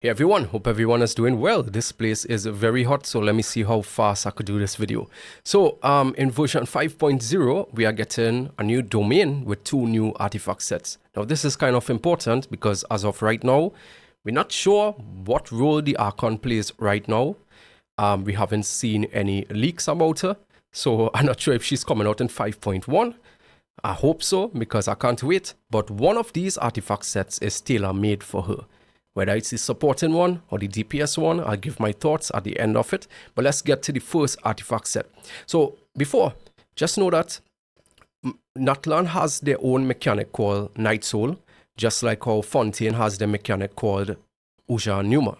Hey everyone, hope everyone is doing well. This place is very hot, so let me see how fast I could do this video. So in version 5.0, we are getting a new domain with 2 new artifact sets. Now this is kind of important because as of right now, we're not sure what role the Archon plays right now. We haven't seen any leaks about her, so I'm not sure if she's coming out in 5.1. I hope so because I can't wait, but one of these artifact sets is tailor-made for her. Whether it's the supporting one or the DPS one, I'll give my thoughts at the end of it. But let's get to the first artifact set. So before, just know that Natlan has their own mechanic called Night Soul, just like how Fontaine has their mechanic called Uja Numa.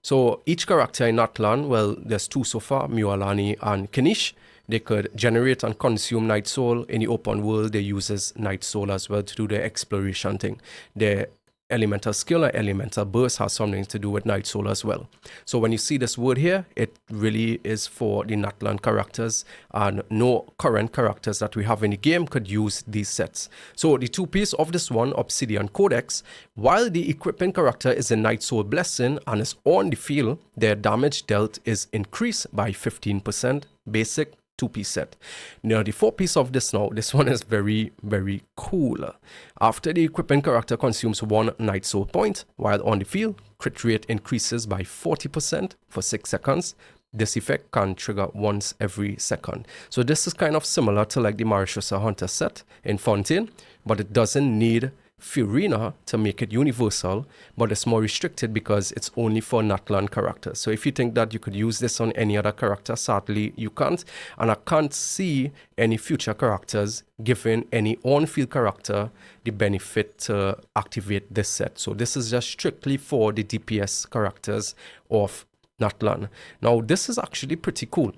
So each character in Natlan, well, there's 2 so far, Mualani and Kanish. They could generate and consume Night Soul. In the open world, they use Night Soul as well to do their exploration thing. Their elemental skill and elemental burst has something to do with Night Soul as well. So when you see this word here, it really is for the Natlan characters, and no current characters that we have in the game could use these sets. So the 2-piece of this one, Obsidian Codex, while the equipping character is a Night Soul Blessing and is on the field, their damage dealt is increased by 15%, basic 2-piece set. Now the 4-piece of this one is very, very cool. After the equipping character consumes 1 Night Soul point while on the field, crit rate increases by 40% for 6 seconds. This effect can trigger once every second. So this is kind of similar to like the Marishosa Hunter set in Fontaine, but it doesn't need Furina to make it universal, but it's more restricted because it's only for Natlan characters. So if you think that you could use this on any other character, sadly you can't, and I can't see any future characters giving any on-field character the benefit to activate this set. So this is just strictly for the DPS characters of Natlan. Now this is actually pretty cool,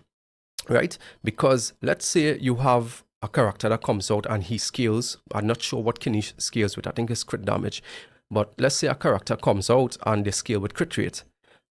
right? Because let's say you have a character that comes out and he scales. I'm not sure what Kanish scales with. I think it's crit damage. But let's say a character comes out and they scale with crit rate,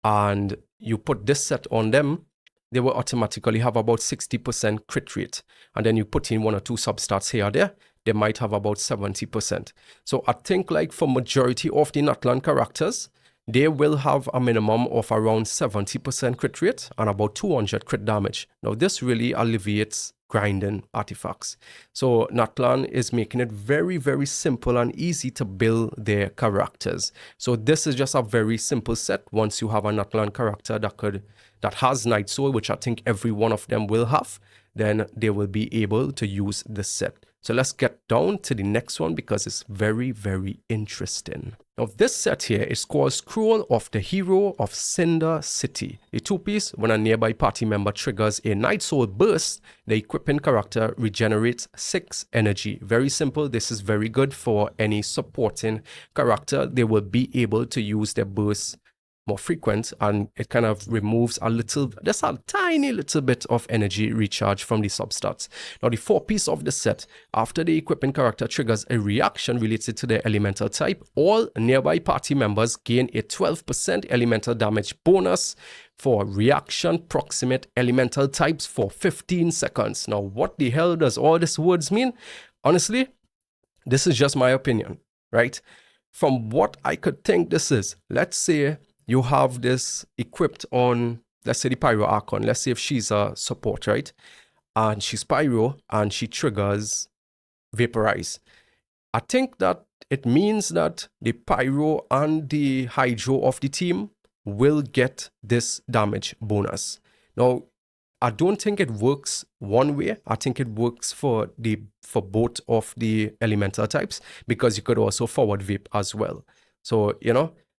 and you put this set on them, they will automatically have about 60% crit rate. And then you put in 1 or 2 substats here or there, they might have about 70%. So I think like for majority of the Natlan characters, they will have a minimum of around 70% crit rate and about 200 crit damage. Now this really alleviates grinding artifacts. So Natlan is making it very, very simple and easy to build their characters. So this is just a very simple set. Once you have a Natlan character that has Night Soul, which I think every one of them will have, then they will be able to use this set. So let's get down to the next one because it's very, very interesting. Now this set here is called Scroll of the Hero of Cinder City. A 2-piece, when a nearby party member triggers a Night Soul burst, the equipping character regenerates 6 energy. Very simple. This is very good for any supporting character. They will be able to use their burst more frequent, and it kind of removes just a tiny little bit of energy recharge from the substats. Now the 4-piece of the set, after the equipping character triggers a reaction related to their elemental type, all nearby party members gain a 12% elemental damage bonus for reaction proximate elemental types for 15 seconds. Now what the hell does all these words mean? Honestly, this is just my opinion, right? From what I could think this is, let's say you have this equipped on, let's say the Pyro Archon. Let's say if she's a support, right? And she's Pyro and she triggers Vaporize. I think that it means that the Pyro and the Hydro of the team will get this damage bonus. Now, I don't think it works one way. I think it works for both of the elemental types, because you could also forward vape as well. So,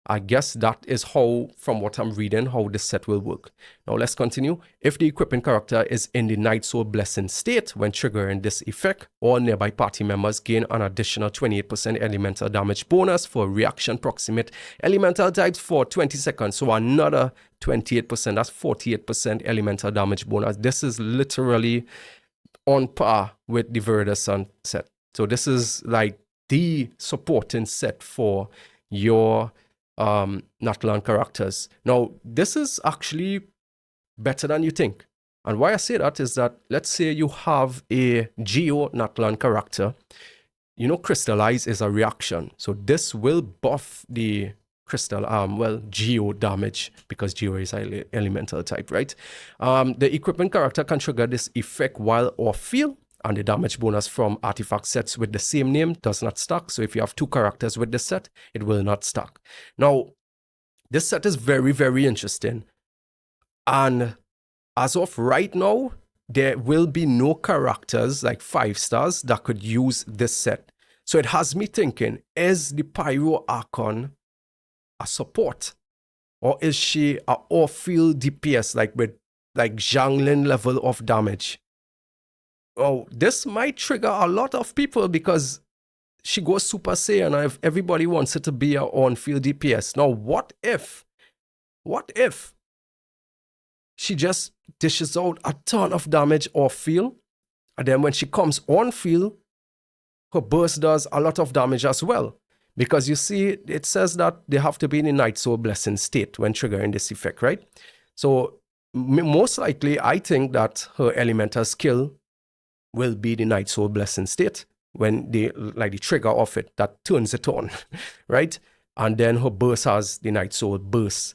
I guess that is how, from what I'm reading, how this set will work. Now let's continue. If the equipping character is in the Night Soul Blessing state when triggering this effect, all nearby party members gain an additional 28% elemental damage bonus for reaction proximate elemental types for 20 seconds. So another 28%, that's 48% elemental damage bonus. This is literally on par with the Viridescent set. So this is like the supporting set for your Natlan characters. Now, this is actually better than you think. And why I say that is that, let's say you have a Geo Natlan character. Crystallize is a reaction. So this will buff the crystal, well, geo damage, because geo is elemental type, right? The equipment character can trigger this effect while off field, and the damage bonus from artifact sets with the same name does not stack. So if you have 2 characters with this set, it will not stack. Now, this set is very, very interesting. And as of right now, there will be no characters like 5 stars that could use this set. So it has me thinking, is the Pyro Archon a support? Or is she a off-field DPS, like with like Zhanglin level of damage? Oh, this might trigger a lot of people because she goes Super Saiyan and if everybody wants it to be a on-field DPS. Now, what if she just dishes out a ton of damage off-field, and then when she comes on-field, her burst does a lot of damage as well? Because you see, it says that they have to be in a Night Soul Blessing state when triggering this effect, right? So, most likely, I think that her elemental skill will be the Night Soul Blessing state when they, like the trigger of it, that turns it on, right? And then her burst has the Night Soul burst.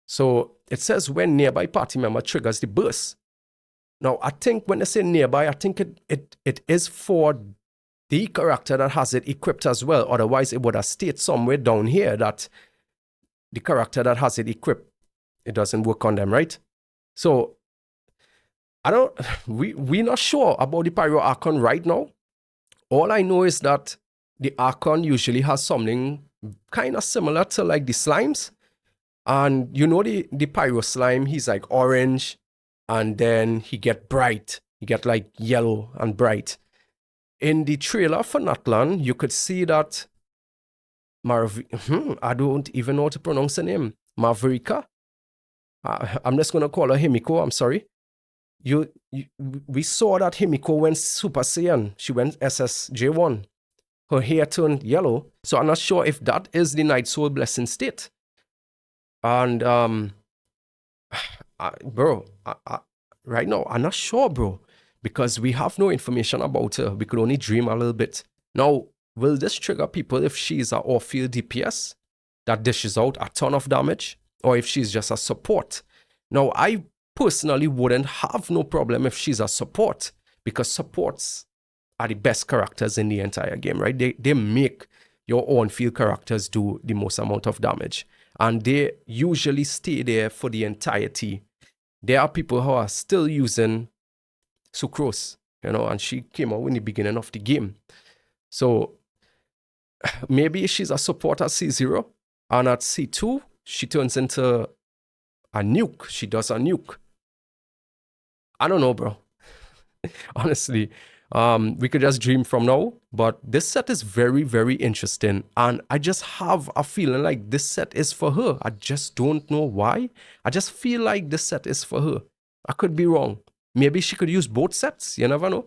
So it says when nearby party member triggers the burst. Now, I think when they say nearby, I think it is for the character that has it equipped as well. Otherwise, it would have stayed somewhere down here that the character that has it equipped, it doesn't work on them, right? So we're not sure about the Pyro Archon right now. All I know is that the Archon usually has something kind of similar to like the slimes. And you know the Pyro slime, he's like orange, and then he get bright. He get like yellow and bright. In the trailer for Natlan, you could see that I don't even know how to pronounce the name. Mavuika? I'm just going to call her Himiko, I'm sorry. We saw that Himiko went Super Saiyan. She went SSJ1. Her hair turned yellow. So I'm not sure if that is the Night Soul Blessing state. And, bro, right now, I'm not sure, bro. Because we have no information about her. We could only dream a little bit. Now, will this trigger people if she's an off-field DPS that dishes out a ton of damage? Or if she's just a support? Now, I personally wouldn't have no problem if she's a support, because supports are the best characters in the entire game, right? They make your on-field characters do the most amount of damage, and they usually stay there for the entirety. There are people who are still using Sucrose, and she came out in the beginning of the game. So maybe she's a support at C0, and at C2 she turns into a nuke. She does a nuke. I don't know, bro. Honestly, we could just dream from now. But this set is very, very interesting. And I just have a feeling like this set is for her. I just don't know why. I just feel like this set is for her. I could be wrong. Maybe she could use both sets. You never know.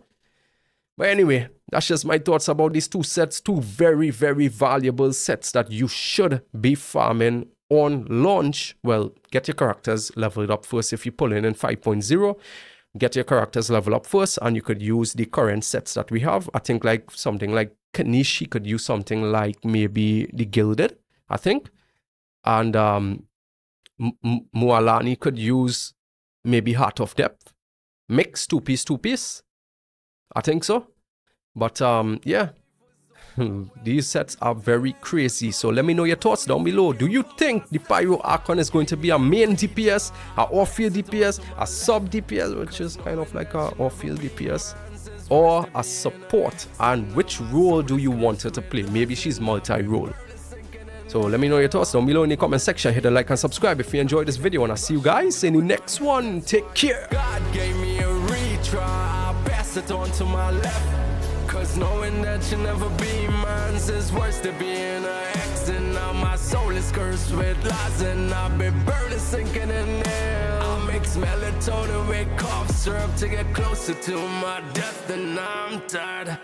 But anyway, that's just my thoughts about these 2 sets. 2 very, very valuable sets that you should be farming on launch. Well, get your characters leveled up first if you pull in 5.0. Get your characters level up first, and you could use the current sets that we have. I think like something like Kanishi could use something like maybe the Gilded, I think. And Mualani could use maybe Heart of Depth. Mix 2-piece. I think so. But yeah. These sets are very crazy. So let me know your thoughts down below. Do you think the Pyro Archon is going to be a main DPS, a off-field DPS, a sub DPS, which is kind of like a off-field DPS, or a support? And which role do you want her to play? Maybe she's multi-role. So let me know your thoughts down below in the comment section. Hit the like and subscribe if you enjoyed this video, and I'll see you guys in the next one. Take care. God gave me a retry. I'll pass it on to my left. Cause knowing that you'll never be mine is worse than being an ex. And now my soul is cursed with lies, and I've been burning, sinking in there. I mix melatonin with cough syrup to get closer to my death, and I'm tired.